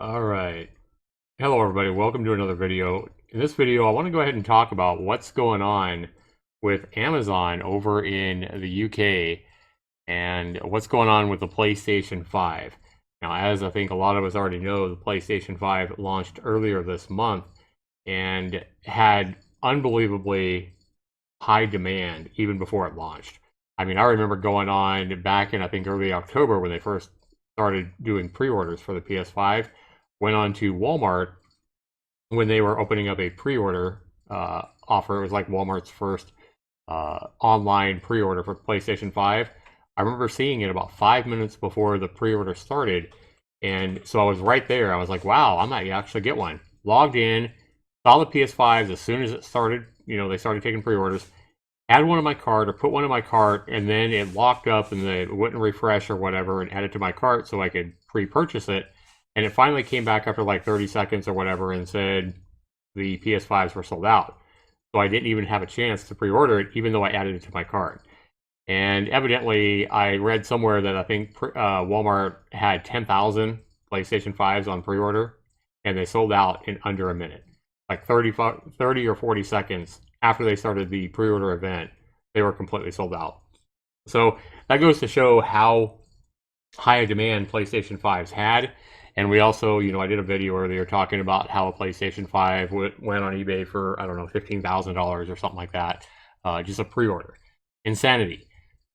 All right. Hello, everybody. Welcome to another video. In this video, I want to go ahead and talk about what's going on with Amazon over in the UK and what's going on with the PlayStation 5. Now, as I think a lot of us already know, the PlayStation 5 launched earlier this month and had unbelievably high demand even before it launched. I mean, I remember going on back in, I think, early October when they first started doing pre-orders for the PS5, went on to Walmart when they were opening up a pre-order offer. It was like Walmart's first online pre-order for PlayStation 5. I remember seeing it about 5 minutes before the pre-order started, and so I was right there. I was like, wow, I might actually get one. Logged in, saw the PS5s as soon as it started. They started taking pre-orders. Add one in my cart or put one in my cart, and then it locked up and it wouldn't refresh or whatever and add it to my cart so I could pre-purchase it. And it finally came back after like 30 seconds or whatever and said the PS5s were sold out. So I didn't even have a chance to pre-order it, even though I added it to my cart. And evidently, I read somewhere that I think Walmart had 10,000 PlayStation 5s on pre-order, and they sold out in under a minute. Like 30 or 40 seconds after they started the pre-order event, they were completely sold out. So that goes to show how high a demand PlayStation 5s had. And we also, I did a video earlier talking about how a PlayStation 5 went on eBay for, I don't know, $15,000 or something like that. Just a pre-order. Insanity.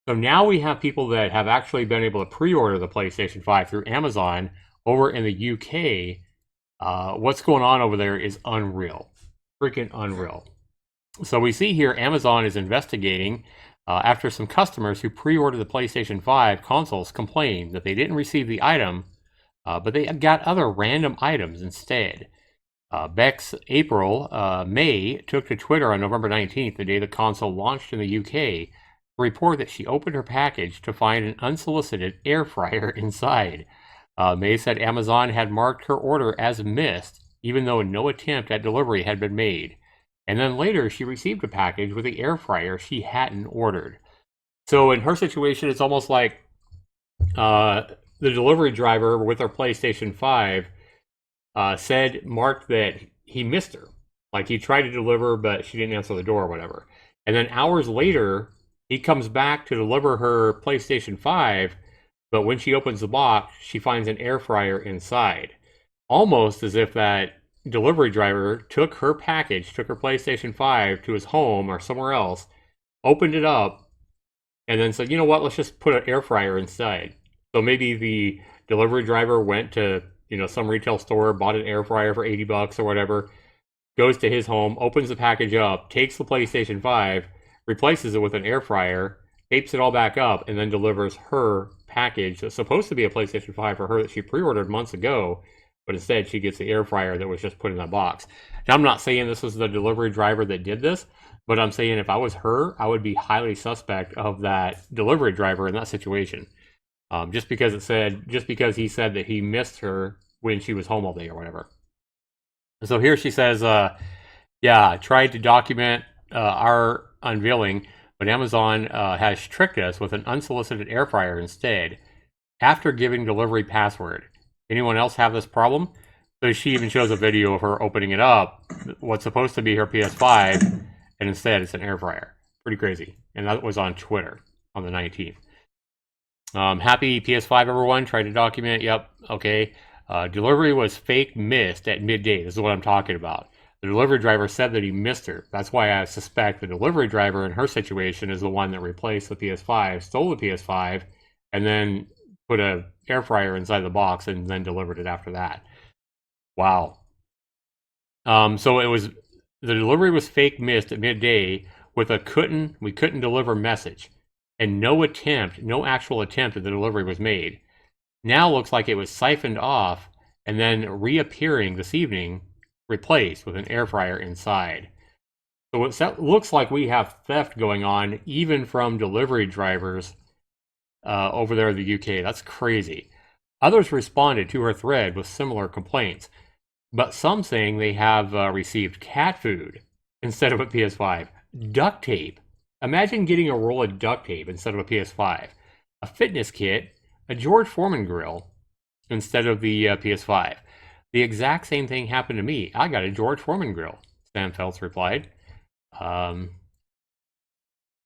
So now we have people that have actually been able to pre-order the PlayStation 5 through Amazon over in the UK. What's going on over there is unreal. Freaking unreal. So we see here Amazon is investigating after some customers who pre-ordered the PlayStation 5 consoles complained that they didn't receive the item, but they got other random items instead. Beck's May took to Twitter on November 19th, the day the console launched in the UK, to report that she opened her package to find an unsolicited air fryer inside. May said Amazon had marked her order as missed, even though no attempt at delivery had been made. And then later, she received a package with the air fryer she hadn't ordered. So in her situation, it's almost like the delivery driver with her PlayStation 5 marked that he missed her. Like he tried to deliver, but she didn't answer the door or whatever. And then hours later, he comes back to deliver her PlayStation 5, but when she opens the box, she finds an air fryer inside. Almost as if that delivery driver took her package, took her PlayStation 5 to his home or somewhere else, opened it up, and then said, you know what, let's just put an air fryer inside. So maybe the delivery driver went to, some retail store, bought an air fryer for 80 bucks or whatever, goes to his home, opens the package up, takes the PlayStation 5, replaces it with an air fryer, tapes it all back up, and then delivers her package that's supposed to be a PlayStation 5 for her that she pre-ordered months ago, but instead she gets the air fryer that was just put in that box. Now, I'm not saying this was the delivery driver that did this, but I'm saying if I was her, I would be highly suspect of that delivery driver in that situation. Just because he said that he missed her when she was home all day or whatever. So here she says, yeah, I tried to document our unveiling, but Amazon has tricked us with an unsolicited air fryer instead, after giving delivery password. Anyone else have this problem? So she even shows a video of her opening it up, what's supposed to be her PS5, and instead it's an air fryer. Pretty crazy. And that was on Twitter on the 19th. Happy PS5, everyone. Tried to document. Yep. Okay. Delivery was fake missed at midday. This is what I'm talking about. The delivery driver said that he missed her. That's why I suspect the delivery driver in her situation is the one that replaced the PS5, stole the PS5, and then put an air fryer inside the box and then delivered it after that. Wow. So the delivery was fake missed at midday with a we couldn't deliver message, and no actual attempt at the delivery was made. Now looks like it was siphoned off and then reappearing this evening, replaced with an air fryer inside. So it looks like we have theft going on even from delivery drivers over there in the UK. That's crazy. Others responded to her thread with similar complaints, but some saying they have received cat food instead of a PS5, duct tape. Imagine getting a roll of duct tape instead of a PS5, a fitness kit, a George Foreman grill instead of the PS5. The exact same thing happened to me. I got a George Foreman grill, Sam Feltz replied.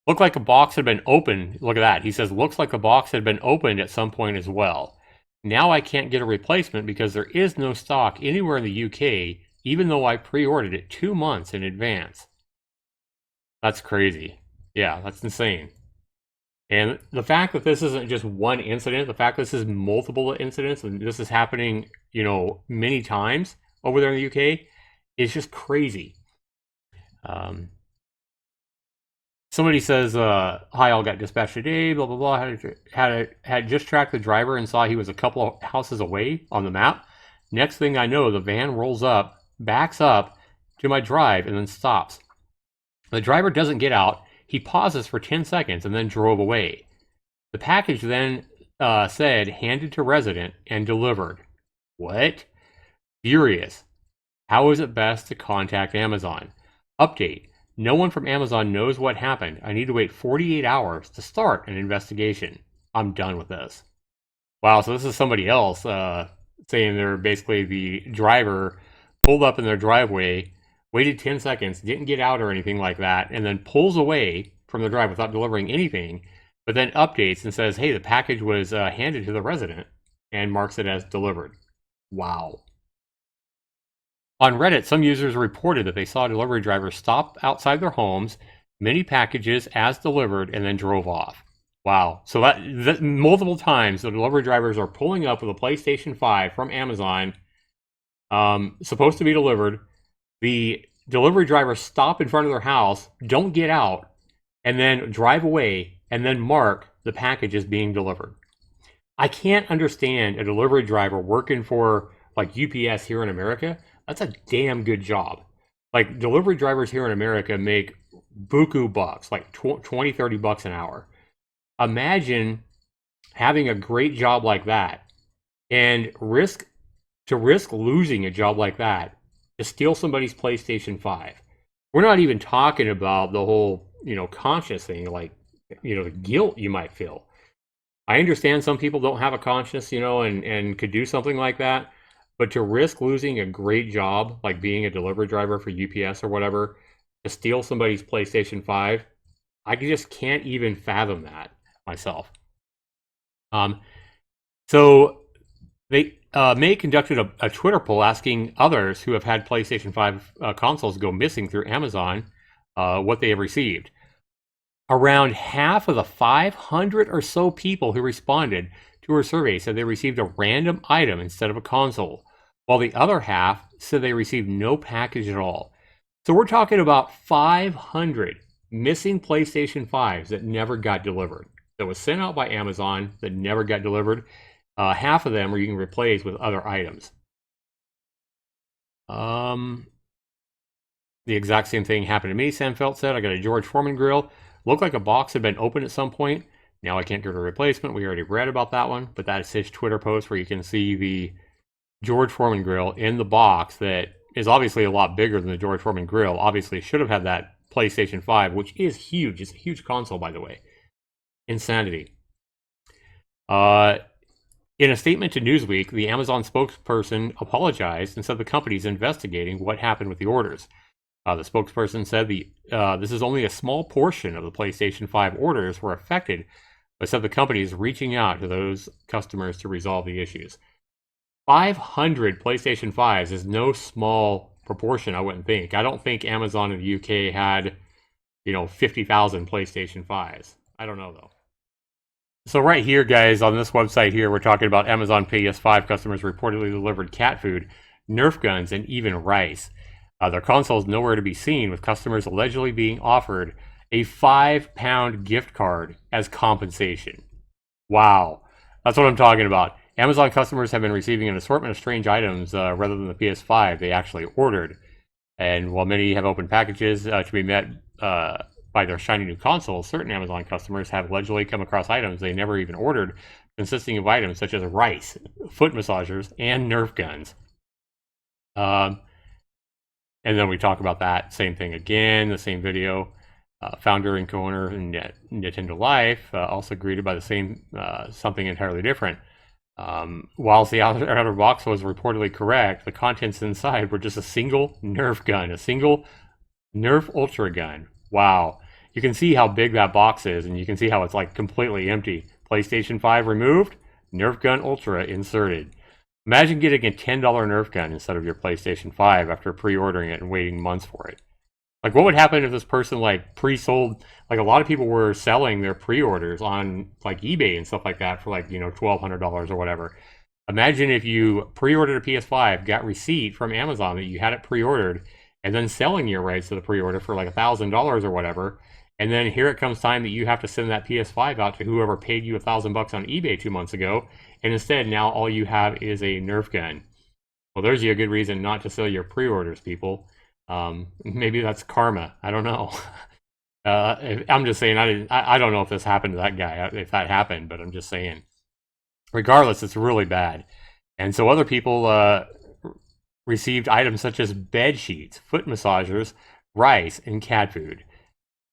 Looked like a box had been opened. Look at that. He says, looks like a box had been opened at some point as well. Now I can't get a replacement because there is no stock anywhere in the UK, even though I pre-ordered it 2 months in advance. That's crazy. Yeah, that's insane. And the fact that this isn't just one incident, the fact that this is multiple incidents, and this is happening, you know, many times over there in the UK, is just crazy. Somebody says, hi, all got dispatched today, blah, blah, blah. Had just tracked the driver and saw he was a couple of houses away on the map. Next thing I know, the van rolls up, backs up to my drive, and then stops. The driver doesn't get out. He pauses for 10 seconds and then drove away. The package then said, handed to resident and delivered. What? Furious. How is it best to contact Amazon? Update. No one from Amazon knows what happened. I need to wait 48 hours to start an investigation. I'm done with this. Wow, so this is somebody else saying they're basically the driver pulled up in their driveway, waited 10 seconds, didn't get out or anything like that, and then pulls away from the drive without delivering anything, but then updates and says, hey, the package was handed to the resident, and marks it as delivered. Wow. On Reddit, some users reported that they saw delivery drivers stop outside their homes, many packages as delivered, and then drove off. Wow. So that multiple times, the delivery drivers are pulling up with a PlayStation 5 from Amazon, supposed to be delivered. The delivery drivers stop in front of their house, don't get out, and then drive away, and then mark the package as being delivered. I can't understand a delivery driver working for like UPS here in America. That's a damn good job. Like, delivery drivers here in America make buku bucks, like 20, 30 bucks an hour. Imagine having a great job like that and risk losing a job like that to steal somebody's PlayStation 5. We're not even talking about the whole, you know, conscience thing, like, you know, the guilt you might feel. I understand some people don't have a conscience, you know, and could do something like that. But to risk losing a great job, like being a delivery driver for UPS or whatever, to steal somebody's PlayStation 5, I just can't even fathom that myself. So May conducted a Twitter poll asking others who have had PlayStation 5 consoles go missing through Amazon what they have received. Around half of the 500 or so people who responded to her survey said they received a random item instead of a console, while the other half said they received no package at all. So we're talking about 500 missing PlayStation 5s that never got delivered, that was sent out by Amazon that never got delivered. Half of them are you can replace with other items. The exact same thing happened to me, Sam Feltz said. I got a George Foreman grill. Looked like a box had been opened at some point. Now I can't get a replacement. We already read about that one, but that is his Twitter post where you can see the George Foreman grill in the box that is obviously a lot bigger than the George Foreman grill. Obviously should have had that PlayStation 5, which is huge. It's a huge console, by the way. Insanity. In a statement to Newsweek, the Amazon spokesperson apologized and said the company is investigating what happened with the orders. The spokesperson said this is only a small portion of the PlayStation 5 orders were affected, but said the company is reaching out to those customers to resolve the issues. 500 PlayStation 5s is no small proportion, I wouldn't think. I don't think Amazon in the UK had, 50,000 PlayStation 5s. I don't know, though. So right here, guys, on this website here, we're talking about Amazon PS5 customers reportedly delivered cat food, Nerf guns, and even rice. Their console is nowhere to be seen, with customers allegedly being offered a £5 gift card as compensation. Wow. That's what I'm talking about. Amazon customers have been receiving an assortment of strange items rather than the PS5 they actually ordered. And while many have opened packages to be met by their shiny new console, certain Amazon customers have allegedly come across items they never even ordered, consisting of items such as rice, foot massagers, and Nerf guns. And then we talk about that same thing again, the same video. Founder and co-owner in Nintendo Life, also greeted by the same something entirely different. Whilst the outer box was reportedly correct, the contents inside were just a single Nerf gun, a single Nerf Ultra gun. Wow. You can see how big that box is, and you can see how it's like completely empty. PlayStation 5 removed, Nerf gun Ultra inserted. Imagine getting a $10 Nerf gun instead of your PlayStation 5 after pre-ordering it and waiting months for it. Like, what would happen if this person like pre-sold? Like, a lot of people were selling their pre-orders on like eBay and stuff like that for like $1,200 or whatever. Imagine if you pre-ordered a PS5, got receipt from Amazon that you had it pre-ordered, and then selling your rights to the pre-order for like $1,000 or whatever, and then here it comes time that you have to send that PS5 out to whoever paid you $1,000 on eBay 2 months ago, and instead now all you have is a Nerf gun. Well, there's a good reason not to sell your pre-orders, people. Maybe that's karma. I don't know. I'm just saying. I don't know if this happened to that guy, if that happened, but I'm just saying. Regardless, it's really bad. And so other people received items such as bed sheets, foot massagers, rice, and cat food.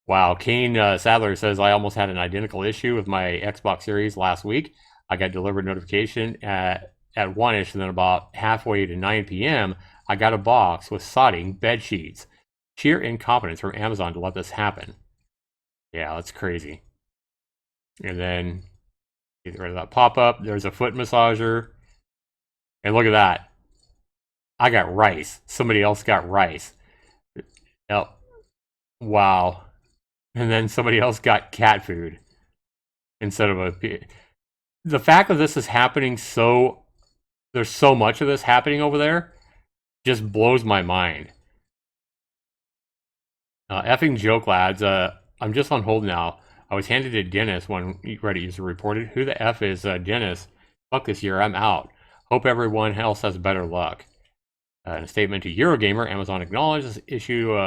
Wow. Kane Sadler says, I almost had an identical issue with my Xbox Series last week. I got delivered notification at 1-ish, and then about halfway to 9 p.m., I got a box with sodding bed sheets. Sheer incompetence from Amazon to let this happen. Yeah, that's crazy. And then get rid of that pop-up. There's a foot massager. And look at that. I got rice. Somebody else got rice. Oh, wow. And then somebody else got cat food instead of a... The fact that this is happening there's so much of this happening over there just blows my mind. Effing joke, lads. I'm just on hold now. I was handed to Dennis when Reddit user reported. Who the F is Dennis? Fuck this year, I'm out. Hope everyone else has better luck. In a statement to Eurogamer, Amazon acknowledged this issue,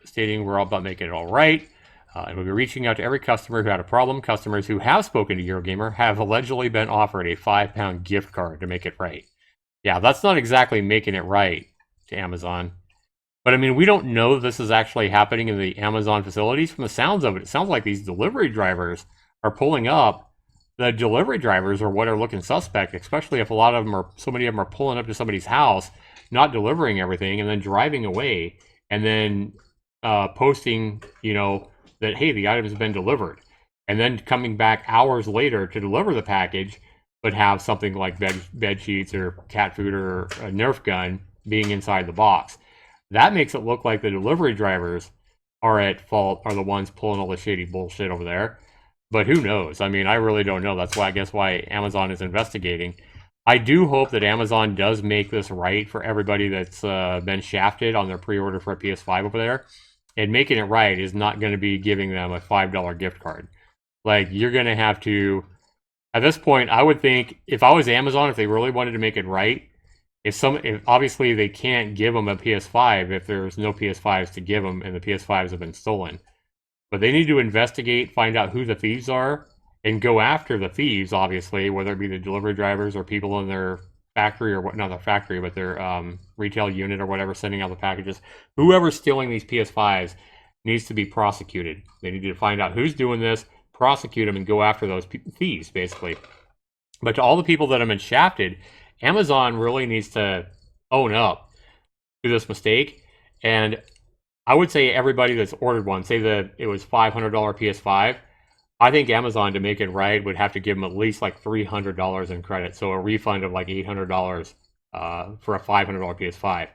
stating we're all about making it all right. And we'll be reaching out to every customer who had a problem. Customers who have spoken to Eurogamer have allegedly been offered a £5 gift card to make it right. Yeah, that's not exactly making it right to Amazon. But I mean, we don't know this is actually happening in the Amazon facilities. From the sounds of it, it sounds like these delivery drivers are pulling up. The delivery drivers are what are looking suspect, especially if so many of them are pulling up to somebody's house, not delivering everything, and then driving away, and then posting, that, hey, the item has been delivered, and then coming back hours later to deliver the package, but have something like bed sheets or cat food or a Nerf gun being inside the box. That makes it look like the delivery drivers are at fault, are the ones pulling all the shady bullshit over there. But who knows? I mean, I really don't know. That's why I guess why Amazon is investigating. I do hope that Amazon does make this right for everybody that's been shafted on their pre-order for a PS5 over there. And making it right is not going to be giving them a $5 gift card. Like, you're going to have to... At this point, I would think, if I was Amazon, if they really wanted to make it right, if obviously they can't give them a PS5 if there's no PS5s to give them and the PS5s have been stolen. But they need to investigate, find out who the thieves are, and go after the thieves, obviously, whether it be the delivery drivers or people in their factory or not their factory, but their retail unit or whatever, sending out the packages. Whoever's stealing these PS5s needs to be prosecuted. They need to find out who's doing this, prosecute them, and go after those thieves, basically. But to all the people that have been shafted, Amazon really needs to own up to this mistake. And I would say everybody that's ordered one, say that it was $500 PS5, I think Amazon, to make it right, would have to give them at least like $300 in credit. So a refund of like $800 for a $500 PS5.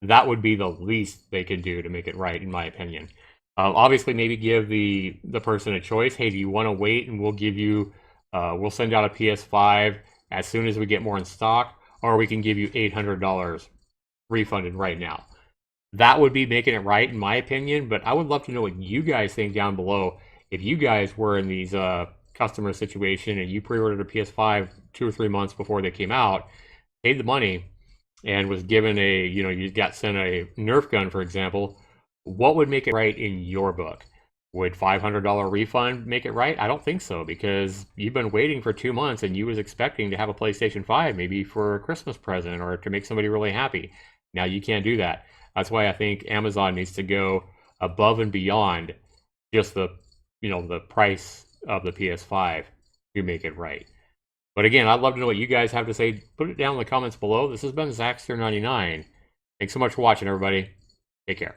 That would be the least they could do to make it right, in my opinion. Obviously, maybe give the person a choice. Hey, do you want to wait and we'll give you, we'll send out a PS5 as soon as we get more in stock, or we can give you $800 refunded right now. That would be making it right, in my opinion, but I would love to know what you guys think down below. If you guys were in these customer situation and you pre-ordered a PS5 2 or 3 months before they came out, paid the money, and was given you got sent a Nerf gun, for example, what would make it right in your book? Would $500 refund make it right? I don't think so, because you've been waiting for 2 months and you was expecting to have a PlayStation 5 maybe for a Christmas present or to make somebody really happy. Now you can't do that. That's why I think Amazon needs to go above and beyond just the price of the PS5 to make it right. But again, I'd love to know what you guys have to say. Put it down in the comments below. This has been Zaxtorian99. Thanks so much for watching, everybody. Take care.